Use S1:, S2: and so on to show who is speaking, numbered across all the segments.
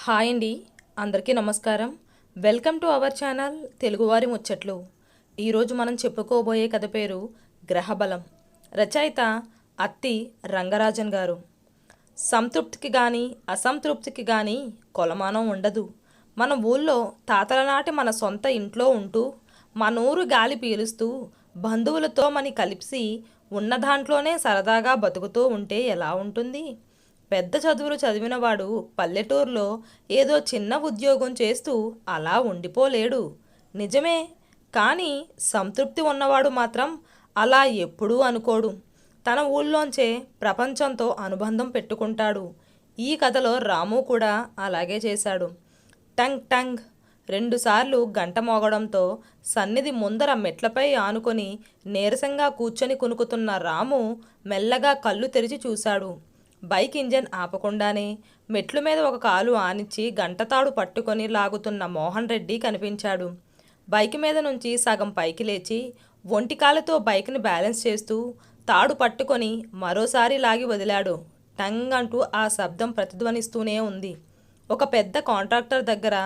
S1: Hi అండి, అందరికీ నమస్కారం. వెల్కమ్ టు అవర్ ఛానల్ తెలుగువారి ముచ్చట్లు. ఈరోజు మనం చెప్పుకోబోయే కథ పేరు గ్రహబలం. రచయిత అత్తి రంగరాజన్ గారు. సంతృప్తికి కానీ అసంతృప్తికి కానీ కొలమానం ఉండదు. మన ఊళ్ళో తాతల నాటి మన సొంత ఇంట్లో ఉంటూ మనూరు గాలి పీలుస్తూ బంధువులతో మని కలిసి ఉన్న దాంట్లోనే సరదాగా బతుకుతూ ఉంటే ఎలా ఉంటుంది? పెద్ద చదువులు చదివినవాడు పల్లెటూరులో ఏదో చిన్న ఉద్యోగం చేస్తూ అలా ఉండిపోలేడు. నిజమే. కానీ సంతృప్తి ఉన్నవాడు మాత్రం అలా ఎప్పుడూ అనుకోడు. తన ఊళ్ళోంచే ప్రపంచంతో అనుబంధం పెట్టుకుంటాడు. ఈ కథలో రాము కూడా అలాగే చేశాడు. టంగ్ టంగ్ రెండుసార్లు గంట మోగడంతో సన్నిధి ముందర మెట్లపై ఆనుకొని నీరసంగా కూర్చొని కునుకుతున్న రాము మెల్లగా కళ్ళు తెరిచి చూశాడు. బైక్ ఇంజన్ ఆపకుండానే మెట్ల మీద ఒక కాలు ఆనిచ్చి గంటతాడు పట్టుకొని లాగుతున్న మోహన్ రెడ్డి కనిపించాడు. బైక్ మీద నుంచి సగం పైకి లేచి ఒంటికాలతో బైక్ని బ్యాలెన్స్ చేస్తూ తాడు పట్టుకొని మరోసారి లాగి వదిలాడు. టంగ్ అంటూ ఆ శబ్దం ప్రతిధ్వనిస్తూనే ఉంది. ఒక పెద్ద కాంట్రాక్టర్ దగ్గర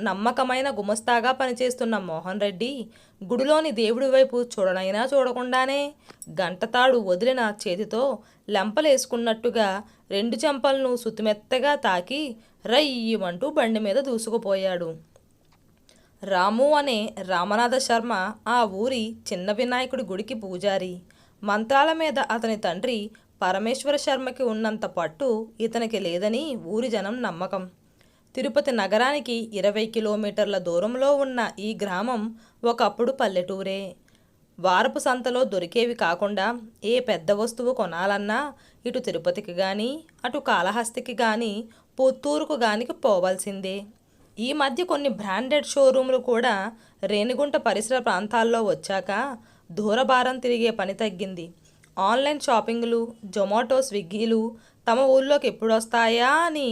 S1: నమ్మకమైన గుమస్తాగా పనిచేస్తున్న మోహన్ రెడ్డి గుడిలోని దేవుడి వైపు చూడనైనా చూడకుండానే గంటతాడు వదిలిన చేతితో లెంపలేసుకున్నట్టుగా రెండు చెంపలను సుతిమెత్తగా తాకి రయ్యమంటూ బండి మీద దూసుకుపోయాడు. రాము అనే రామనాథ శర్మ ఆ ఊరి చిన్న వినాయకుడి గుడికి పూజారి. మంత్రాల మీద అతని తండ్రి పరమేశ్వర శర్మకి ఉన్నంత పట్టు ఇతనికి లేదని ఊరి జనం నమ్మకం. తిరుపతి నగరానికి 20 కిలోమీటర్ల దూరంలో ఉన్న ఈ గ్రామం ఒకప్పుడు పల్లెటూరే. వారపు సంతలో దొరికేవి కాకుండా ఏ పెద్ద వస్తువు కొనాలన్నా ఇటు తిరుపతికి కానీ అటు కాళహస్తికి కానీ పుత్తూరుకు కానీ పోవాల్సిందే. ఈ మధ్య కొన్ని బ్రాండెడ్ షోరూములు కూడా రేణిగుంట పరిసర ప్రాంతాల్లో వచ్చాక దూరభారం తిరిగే పని తగ్గింది. ఆన్లైన్ షాపింగ్లు, జొమాటో, స్విగ్గీలు తమ ఊళ్ళోకి ఎప్పుడొస్తాయా అని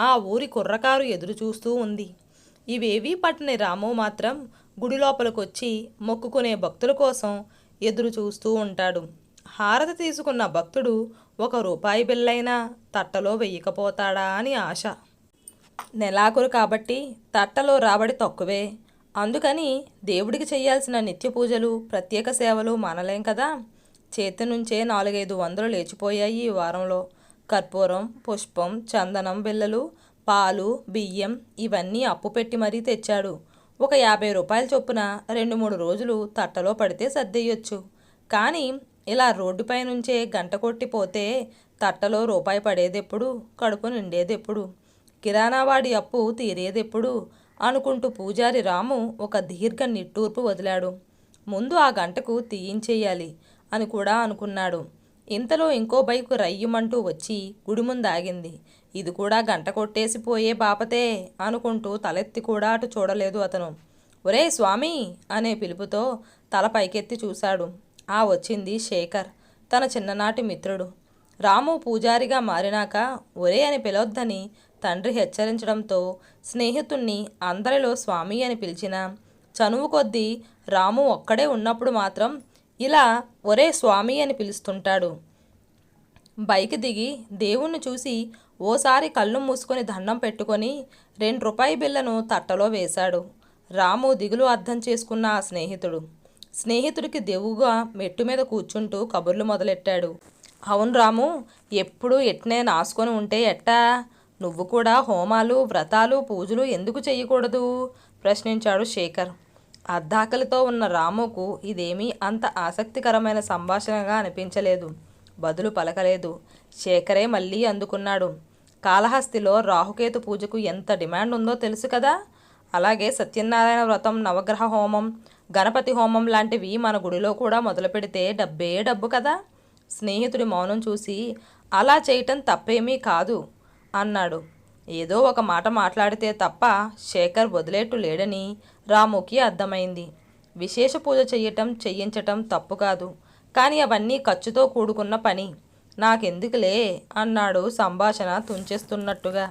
S1: ఆ ఊరి కుర్రకారు ఎదురు చూస్తూ ఉంది. ఇవేవీ పట్టని రాము మాత్రం గుడి లోపలికొచ్చి మొక్కుకునే భక్తుల కోసం ఎదురు చూస్తూ ఉంటాడు. హారతి తీసుకున్న భక్తుడు ₹1 బిల్లైనా తట్టలో వెయ్యకపోతాడా అని ఆశ. నెలాఖరు కాబట్టి తట్టలో రాబడి తక్కువే. అందుకని దేవుడికి చేయాల్సిన నిత్య పూజలు, ప్రత్యేక సేవలు మానలేం కదా. చేతి నుంచే 400-500 లేచిపోయాయి ఈ వారంలో. కర్పూరం, పుష్పం, చందనం బిళ్ళలు, పాలు, బియ్యం ఇవన్నీ అప్పు పెట్టి మరీ తెచ్చాడు. ఒక ₹50 చొప్పున 2-3 రోజులు తట్టలో పడితే సర్దేయొచ్చు. కానీ ఇలా రోడ్డుపై నుంచే గంట కొట్టిపోతే తట్టలో రూపాయి పడేదెప్పుడు, కడుపు నిండేదెప్పుడు, కిరాణావాడి అప్పు తీరేదెప్పుడు అనుకుంటూ పూజారి రాము ఒక దీర్ఘ నిట్టూర్పు వదిలాడు. ముందు ఆ గంటకు తీయించేయాలి అని కూడా అనుకున్నాడు. ఇంతలో ఇంకో బైకు రయ్యమంటూ వచ్చి గుడి ముందు ఆగింది. ఇది కూడా గంట కొట్టేసి పోయే బాపతే అనుకుంటూ తలెత్తి కూడా అటు చూడలేదు అతను. ఒరే స్వామి అనే పిలుపుతో తల పైకెత్తి చూశాడు. ఆ వచ్చింది శేఖర్, తన చిన్ననాటి మిత్రుడు. రాము పూజారిగా మారినాక ఒరే అని పిలవద్దని తండ్రి హెచ్చరించడంతో స్నేహితుణ్ణి అందరిలో స్వామి అని పిలిచిన చనువు కొద్దీ రాము ఒక్కడే ఉన్నప్పుడు మాత్రం ఇలా ఒరే స్వామి అని పిలుస్తుంటాడు. బైక్ దిగి దేవుణ్ణి చూసి ఓసారి కళ్ళు మూసుకొని దండం పెట్టుకొని ₹2 బిల్లను తట్టలో వేశాడు. రాము దిగులు అర్థం చేసుకున్న ఆ స్నేహితుడికి దేవుగా మెట్టు మీద కూర్చుంటూ కబుర్లు మొదలెట్టాడు. అవును రాము, ఎప్పుడు ఎట్నే నాసుకొని ఉంటే ఎట్టా? నువ్వు కూడా హోమాలు, వ్రతాలు, పూజలు ఎందుకు చెయ్యకూడదు ప్రశ్నించాడు శేఖర్. అర్ధాకలితో ఉన్న రాముకు ఇదేమీ అంత ఆసక్తికరమైన సంభాషణగా అనిపించలేదు. బదులు పలకలేదు. శేఖరే మళ్ళీ అందుకున్నాడు. కాళహస్తిలో రాహుకేతు పూజకు ఎంత డిమాండ్ ఉందో తెలుసు కదా. అలాగే సత్యనారాయణ వ్రతం, నవగ్రహ హోమం, గణపతి హోమం లాంటివి మన గుడిలో కూడా మొదలు పెడితే డబ్బే డబ్బు కదా. స్నేహితుడి మౌనం చూసి అలా చేయటం తప్పేమీ కాదు అన్నాడు. ఏదో ఒక మాట మాట్లాడితే తప్ప శేఖర్ వదిలేట్టు లేడని రాముకి అర్థమైంది. విశేష పూజ చేయించటం తప్పు కాదు, కానీ అవన్నీ ఖర్చుతో కూడుకున్న పని. నాకెందుకులే అన్నాడు సంభాషణ తుంచేస్తున్నట్టుగా.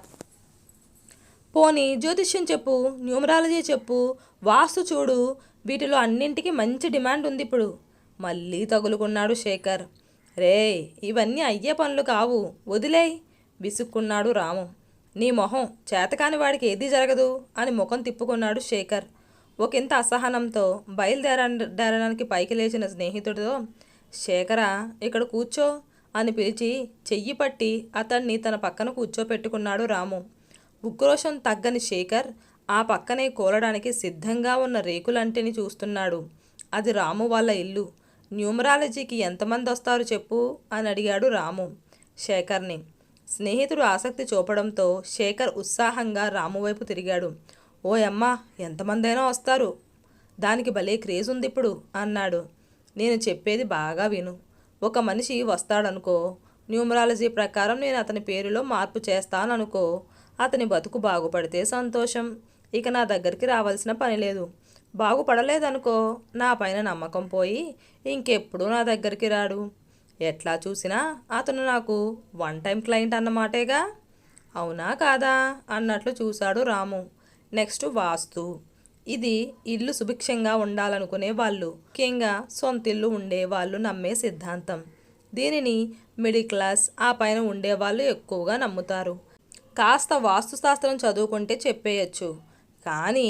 S1: పోనీ జ్యోతిష్యం చెప్పు, న్యూమరాలజీ చెప్పు, వాస్తు చూడు, వీటిలో అన్నింటికి మంచి డిమాండ్ ఉంది ఇప్పుడు. మళ్ళీ తగులుకున్నాడు శేఖర్. రే, ఇవన్నీ అయ్యే పనులు కావు, వదిలేయ్ విసుక్కున్నాడు రాము. నీ మొహం, చేతకాని వాడికి ఏదీ జరగదు అని ముఖం తిప్పుకున్నాడు శేఖర్. ఒకంత అసహనంతో బయలుదేరడానికి పైకి లేచిన స్నేహితుడితో, శేఖరా, ఇక్కడ కూర్చో అని పిలిచి చెయ్యి పట్టి అతన్ని తన పక్కన కూర్చోపెట్టుకున్నాడు రాము. ఉక్రోషం తగ్గని శేఖర్ ఆ పక్కనే కూలడానికి సిద్ధంగా ఉన్న రేకులంటిని చూస్తున్నాడు. అది రాము వాళ్ళ ఇల్లు. న్యూమరాలజీకి ఎంతమంది వస్తారు చెప్పు అని అడిగాడు రాము శేఖర్ని. స్నేహితుడు ఆసక్తి చూపడంతో శేఖర్ ఉత్సాహంగా రాము వైపు తిరిగాడు. ఓ అమ్మా, ఎంతమందైనా వస్తారు, దానికి భలే క్రేజ్ ఉంది ఇప్పుడు అన్నాడు. నేను చెప్పేది బాగా విను. ఒక మనిషి వస్తాడనుకో, న్యూమరాలజీ ప్రకారం నేను అతని పేరులో మార్పు చేస్తాననుకో, అతని బతుకు బాగుపడితే సంతోషం, ఇక నా దగ్గరికి రావాల్సిన పని లేదు. బాగుపడలేదనుకో, నా పైన నమ్మకం పోయి ఇంకెప్పుడు నా దగ్గరికి రాడు. ఎట్లా చూసినా అతను నాకు వన్ టైం క్లయింట్ అన్నమాటేగా. అవునా కాదా అన్నట్లు చూశాడు రాము. నెక్స్ట్ వాస్తు. ఇది ఇల్లు సుభిక్షంగా ఉండాలనుకునే వాళ్ళు, ముఖ్యంగా సొంతిల్లు ఉండేవాళ్ళు నమ్మే సిద్ధాంతం. దీనిని మిడిల్ క్లాస్, ఆ పైన ఉండేవాళ్ళు ఎక్కువగా నమ్ముతారు. కాస్త వాస్తుశాస్త్రం చదువుకుంటే చెప్పేయచ్చు. కానీ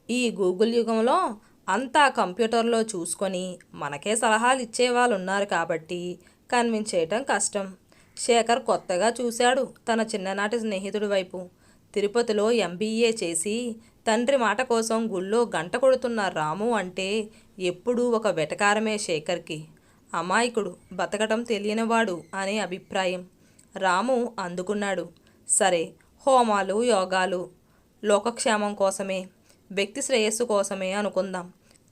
S1: ఈ గూగుల్ యుగంలో అంతా కంప్యూటర్లో చూసుకొని మనకే సలహాలు ఇచ్చేవాళ్ళు ఉన్నారు కాబట్టి కన్విన్స్ చేయటం కష్టం. శేఖర్ కొత్తగా చూశాడు తన చిన్ననాటి స్నేహితుడి వైపు. తిరుపతిలో MBA చేసి తండ్రి మాట కోసం గుళ్ళో గంట కొడుతున్న రాము అంటే ఎప్పుడూ ఒక వెటకారమే శేఖర్కి. అమాయకుడు, బతకటం తెలియనివాడు అనే అభిప్రాయం. రాము అందుకున్నాడు. సరే, హోమాలు యోగాలు లోకక్షేమం కోసమే, వ్యక్తి శ్రేయస్సు కోసమే అనుకుందాం.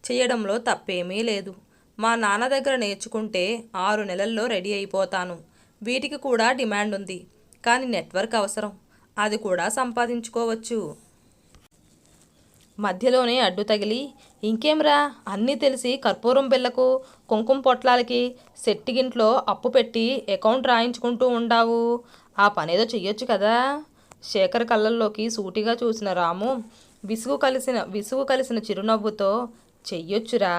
S1: చేయడంలో తప్పేమీ లేదు. మా నాన్న దగ్గర నేర్చుకుంటే 6 నెలల్లో రెడీ అయిపోతాను. వీటికి కూడా డిమాండ్ ఉంది, కానీ నెట్వర్క్ అవసరం, అది కూడా సంపాదించుకోవచ్చు. మధ్యలోనే అడ్డు తగిలి, ఇంకేంరా, అన్నీ తెలిసి కర్పూరం బిళ్ళకు కుంకుమ పొట్లాలకి సెట్టిగింట్లో అప్పు పెట్టి అకౌంట్ రాయించుకుంటూ ఉండావు, ఆ పనేదో చెయ్యొచ్చు కదా. శేఖర్ కళ్ళల్లోకి సూటిగా చూసిన రాము విసుగు కలిసిన చిరునవ్వుతో, చెయ్యొచ్చురా,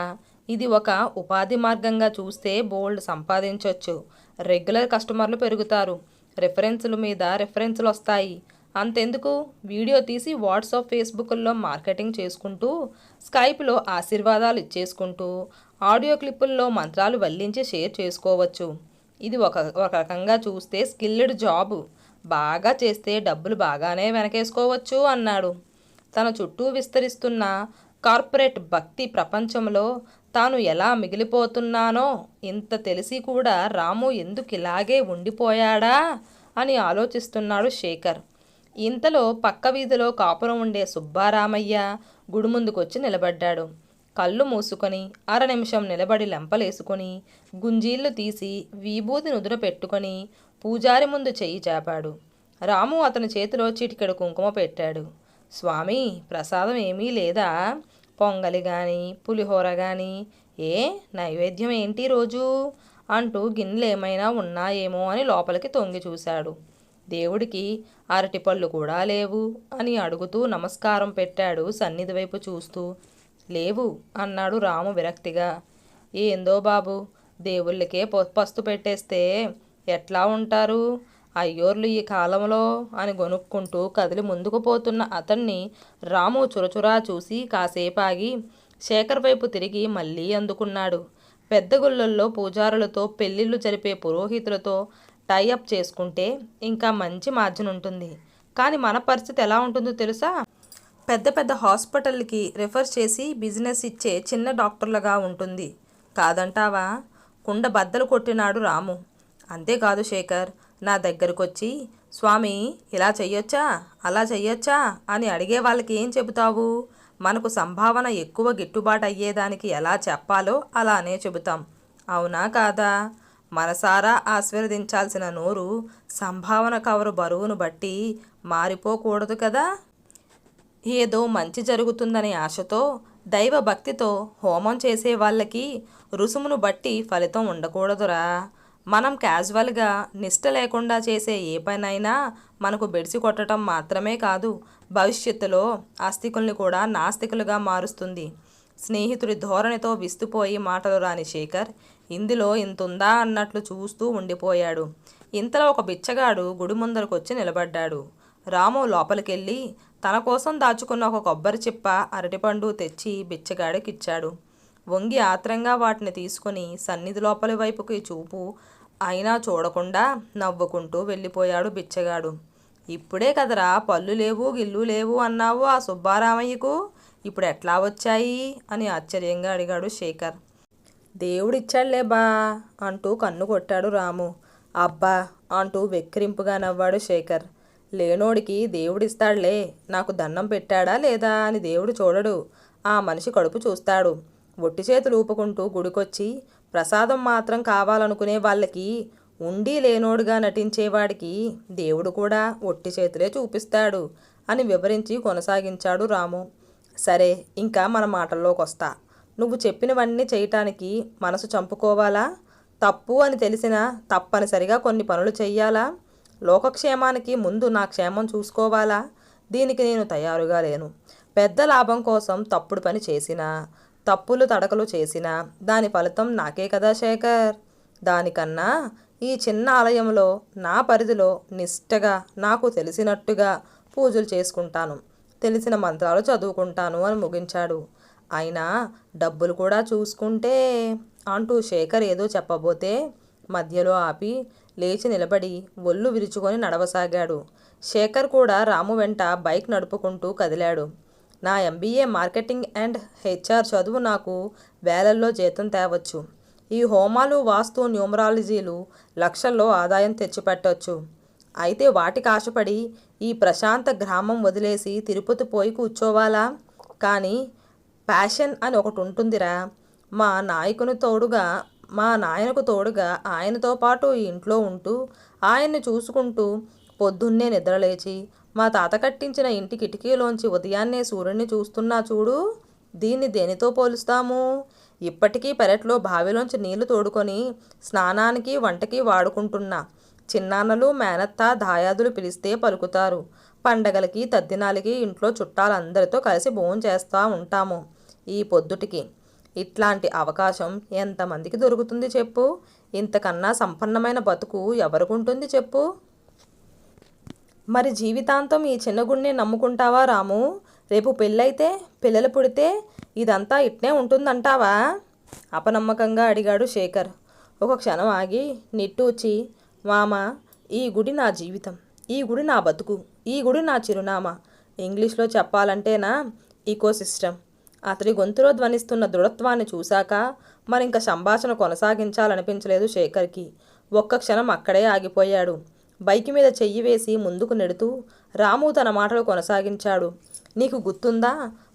S1: ఇది ఒక ఉపాధి మార్గంగా చూస్తే బోల్డ్ సంపాదించవచ్చు. రెగ్యులర్ కస్టమర్లు పెరుగుతారు, రెఫరెన్సుల మీద రెఫరెన్సులు వస్తాయి. అంతెందుకు, వీడియో తీసి వాట్సాప్ ఫేస్బుక్ల్లో మార్కెటింగ్ చేసుకుంటూ, స్కైప్లో ఆశీర్వాదాలు ఇచ్చేసుకుంటూ, ఆడియో క్లిప్పుల్లో మంత్రాలు వల్లించి షేర్ చేసుకోవచ్చు. ఇది ఒక రకంగా చూస్తే స్కిల్డ్ జాబు. బాగా చేస్తే డబ్బులు బాగానే వెనకేసుకోవచ్చు అన్నాడు. తన చుట్టూ విస్తరిస్తున్న కార్పొరేట్ భక్తి ప్రపంచంలో తాను ఎలా మిగిలిపోతున్నానో ఇంత తెలిసి కూడా రాము ఎందుకు ఇలాగే ఉండిపోయాడా అని ఆలోచిస్తున్నాడు శేఖర్. ఇంతలో పక్క వీధిలో కాపురం ఉండే సుబ్బారామయ్య గుడి ముందుకొచ్చి నిలబడ్డాడు. కళ్ళు మూసుకొని 1/2 నిమిషం నిలబడి లెంపలేసుకొని గుంజీళ్లు తీసి విభూతి నుదుర పెట్టుకొని పూజారి ముందు చెయ్యి చాపాడు. రాము అతని చేతిలో చిటికెడు కుంకుమ పెట్టాడు. స్వామి, ప్రసాదం ఏమీ లేదా? పొంగలి కానీ పులిహోర కానీ? ఏ నైవేద్యం ఏంటి రోజు అంటూ గిన్నెలు ఏమైనా ఉన్నాయేమో అని లోపలికి తొంగి చూశాడు. దేవుడికి అరటిపళ్ళు కూడా లేవు అని అడుగుతూ నమస్కారం పెట్టాడు సన్నిధి వైపు చూస్తూ. లేవు అన్నాడు రాము విరక్తిగా. ఏందో బాబు, దేవుళ్ళకే పస్తు పెట్టేస్తే ఎట్లా ఉంటారు అయ్యోర్లు ఈ కాలంలో అని గొనుక్కుంటూ కదిలి ముందుకు పోతున్న అతన్ని రాము చురచురా చూసి కాసేపాగి శేఖర్ వైపు తిరిగి మళ్ళీ అందుకున్నాడు. పెద్ద గుళ్ళల్లో పూజారులతో పెళ్ళిళ్ళు జరిపే పురోహితులతో టైఅప్ చేసుకుంటే ఇంకా మంచి మార్జిన్ ఉంటుంది. కానీ మన పరిస్థితి ఎలా ఉంటుందో తెలుసా? పెద్ద పెద్ద హాస్పిటల్కి రెఫర్ చేసి బిజినెస్ ఇచ్చే చిన్న డాక్టర్లుగా ఉంటుంది. కాదంటావా? కుండ బద్దలు కొట్టినాడు రాము. అంతేకాదు శేఖర్, నా దగ్గరకు వచ్చి స్వామి ఇలా చెయ్యొచ్చా అలా చెయ్యొచ్చా అని అడిగే వాళ్ళకి ఏం చెబుతావు? మనకు సంభావన ఎక్కువ గిట్టుబాటు అయ్యేదానికి ఎలా చెప్పాలో అలానే చెబుతాం. అవునా కాదా? మనసారా ఆశీర్వదించాల్సిన నోరు సంభావన కవరు బరువును బట్టి మారిపోకూడదు కదా. ఏదో మంచి జరుగుతుందనే ఆశతో దైవ భక్తితో హోమం చేసే వాళ్ళకి రుసుమును బట్టి ఫలితం ఉండకూడదురా. మనం క్యాజువల్గా నిష్ట లేకుండా చేసే ఏ పనైనా మనకు బెడిసి కొట్టడం మాత్రమే కాదు, భవిష్యత్తులో ఆస్తికుల్ని కూడా నాస్తికులుగా మారుస్తుంది. స్నేహితుడి ధోరణితో విస్తుపోయి మాటలు రాని శేఖర్ ఇందులో ఇంతుందా అన్నట్లు చూస్తూ ఉండిపోయాడు. ఇంతలో ఒక బిచ్చగాడు గుడి ముందరకొచ్చి నిలబడ్డాడు. రాము లోపలికెళ్ళి తన కోసం దాచుకున్న ఒక కొబ్బరి చిప్ప అరటిపండు తెచ్చి బిచ్చగాడికిచ్చాడు. వంగి ఆత్రంగా వాటిని తీసుకుని సన్నిధి లోపలి వైపుకి చూపు అయినా చూడకుండా నవ్వుకుంటూ వెళ్ళిపోయాడు బిచ్చగాడు. ఇప్పుడే కదరా పళ్ళు లేవు గిల్లు లేవు అన్నావు ఆ సుబ్బారామయ్యకు, ఇప్పుడు ఎట్లా వచ్చాయి అని ఆశ్చర్యంగా అడిగాడు శేఖర్. దేవుడిచ్చాడులే బా అంటూ కన్ను కొట్టాడు రాము. అబ్బా అంటూ వెక్కిరింపుగా నవ్వాడు శేఖర్. లేనోడికి దేవుడిస్తాడులే, నాకు దండం పెట్టాడా లేదా అని దేవుడు చూడడు, ఆ మనిషి కడుపు చూస్తాడు. ఒట్టి చేతులు ఊపుకుంటూ గుడికొచ్చి ప్రసాదం మాత్రం కావాలనుకునే వాళ్ళకి, ఉండి లేనోడుగా నటించేవాడికి దేవుడు కూడా ఒట్టి చేతులే చూపిస్తాడు అని వివరించి కొనసాగించాడు రాము. సరే, ఇంకా మన మాటల్లోకి వస్తా. నువ్వు చెప్పినవన్నీ చేయటానికి మనసు చంపుకోవాలా? తప్పు అని తెలిసినా తప్పనిసరిగా కొన్ని పనులు చెయ్యాలా? లోకక్షేమానికి ముందు నా క్షేమం చూసుకోవాలా? దీనికి నేను తయారుగా లేను. పెద్ద లాభం కోసం తప్పుడు పని చేసినా, తప్పులు తడకలు చేసినా దాని ఫలితం నాకే కదా శేఖర్. దానికన్నా ఈ చిన్న ఆలయంలో నా పరిధిలో నిష్టగా నాకు తెలిసినట్టుగా పూజలు చేసుకుంటాను, తెలిసిన మంత్రాలు చదువుకుంటాను అని ముగించాడు. అయినా డబ్బులు కూడా చూసుకుంటే అంటూ శేఖర్ ఏదో చెప్పబోతే మధ్యలో ఆపి లేచి నిలబడి ఒళ్ళు విరుచుకొని నడవసాగాడు. శేఖర్ కూడా రాము వెంట బైక్ నడుపుకుంటూ కదిలాడు. నా MBA మార్కెటింగ్ అండ్ HR చదువు నాకు వేలల్లో జీతం తేవచ్చు. ఈ హోమాలు వాస్తు న్యూమరాలజీలు లక్షల్లో ఆదాయం తెచ్చిపెట్టవచ్చు. అయితే వాటికి ఆశపడి ఈ ప్రశాంత గ్రామం వదిలేసి తిరుపతి పోయి కూర్చోవాలా? కానీ ప్యాషన్ అని ఒకటి ఉంటుందిరా. మా నాయనకు తోడుగా ఆయనతో పాటు ఈ ఇంట్లో ఉంటూ ఆయన్ని చూసుకుంటూ పొద్దున్నే నిద్రలేచి మా తాత కట్టించిన ఇంటి కిటికీలోంచి ఉదయాన్నే సూర్యుడిని చూస్తున్నా చూడు, దీన్ని దేనితో పోలుస్తాము? ఇప్పటికీ పెరట్లో బావిలోంచి నీళ్లు తోడుకొని స్నానానికి వంటకి వాడుకుంటున్నా. చిన్నాన్నలు మేనత్త దాయాదులు పిలిస్తే పలుకుతారు. పండగలకి తద్దినాలకి ఇంట్లో చుట్టాలందరితో కలిసి భోజనం చేస్తూ ఉంటాము. ఈ పొద్దుటికి ఇట్లాంటి అవకాశం ఎంతమందికి దొరుకుతుంది చెప్పు? ఇంతకన్నా సంపన్నమైన బతుకు ఎవరికుంటుంది చెప్పు? మరి జీవితాంతం ఈ చిన్న గుడిని నమ్ముకుంటావా రాము? రేపు పెళ్ళైతే పిల్లలు పుడితే ఇదంతా ఇట్నే ఉంటుందంటావా? అపనమ్మకంగా అడిగాడు శేఖర్. ఒక క్షణం ఆగి నిట్టూచి, మామ, ఈ గుడి నా జీవితం, ఈ గుడి నా బతుకు, ఈ గుడి నా చిరునామా. ఇంగ్లీష్లో చెప్పాలంటేనా ఈకోసిస్టమ్. అతడి గొంతులో ధ్వనిస్తున్న దృఢత్వాన్ని చూశాక మరింక సంభాషణ కొనసాగించాలనిపించలేదు శేఖర్కి. ఒక్క క్షణం అక్కడే ఆగిపోయాడు. బైక్ మీద చెయ్యి వేసి ముందుకు నెడుతూ రాము తన మాటలు కొనసాగించాడు. నీకు గుర్తుందా,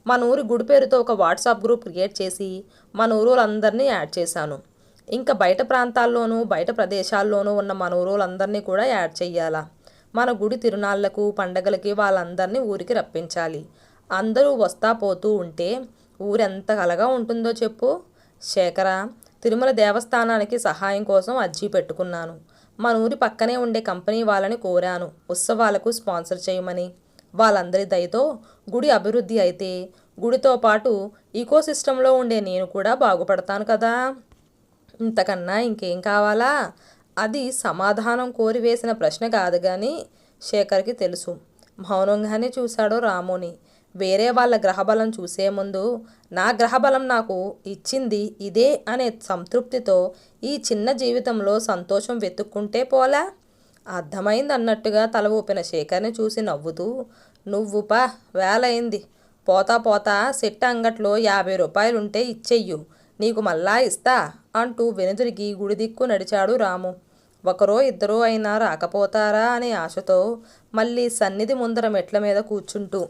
S1: మన ఊరి గుడి పేరుతో ఒక వాట్సాప్ గ్రూప్ క్రియేట్ చేసి మన ఊరోళ్ళందరినీ యాడ్ చేశాను. ఇంకా బయట ప్రాంతాల్లోనూ బయట ప్రదేశాల్లోనూ ఉన్న మన ఊరోళ్ళందరినీ కూడా యాడ్ చెయ్యాలా? మన గుడి తిరునాళ్లకు పండగలకి వాళ్ళందరినీ ఊరికి రప్పించాలి. అందరూ వస్తా పోతూ ఉంటే ఊరెంత కలగా ఉంటుందో చెప్పు. శేఖర, తిరుమల దేవస్థానానికి సహాయం కోసం అర్జీ పెట్టుకున్నాను. మన ఊరి పక్కనే ఉండే కంపెనీ వాళ్ళని కోరాను ఉత్సవాలకు స్పాన్సర్ చేయమని. వాళ్ళందరి దయతో గుడి అభివృద్ధి అయితే గుడితో పాటు ఈకోసిస్టంలో ఉండే నేను కూడా బాగుపడతాను కదా. ఇంతకన్నా ఇంకేం కావాలా? అది సమాధానం కోరి వేసిన ప్రశ్న కాదు కానీ శేఖర్కి తెలుసు. మౌనంగానే చూశాడు రాముని. వేరే వాళ్ళ గ్రహబలం చూసే ముందు నా గ్రహబలం నాకు ఇచ్చింది ఇదే అనే సంతృప్తితో ఈ చిన్న జీవితంలో సంతోషం వెతుక్కుంటే పోలా? అర్థమైంది అన్నట్టుగా తల ఊపిన శేఖర్ని చూసి నవ్వుతూ, నువ్వు పా, వేలైంది, పోతా పోతా సెట్ అంగట్లో 50 రూపాయలుంటే ఇచ్చెయ్యు, నీకు మళ్ళా ఇస్తా అంటూ వెనుదిరిగి గుడి దిక్కు నడిచాడు రాము. ఒకరో ఇద్దరో అయినా రాకపోతారా అనే ఆశతో మళ్ళీ సన్నిధి ముందర మెట్ల మీద కూర్చుంటూ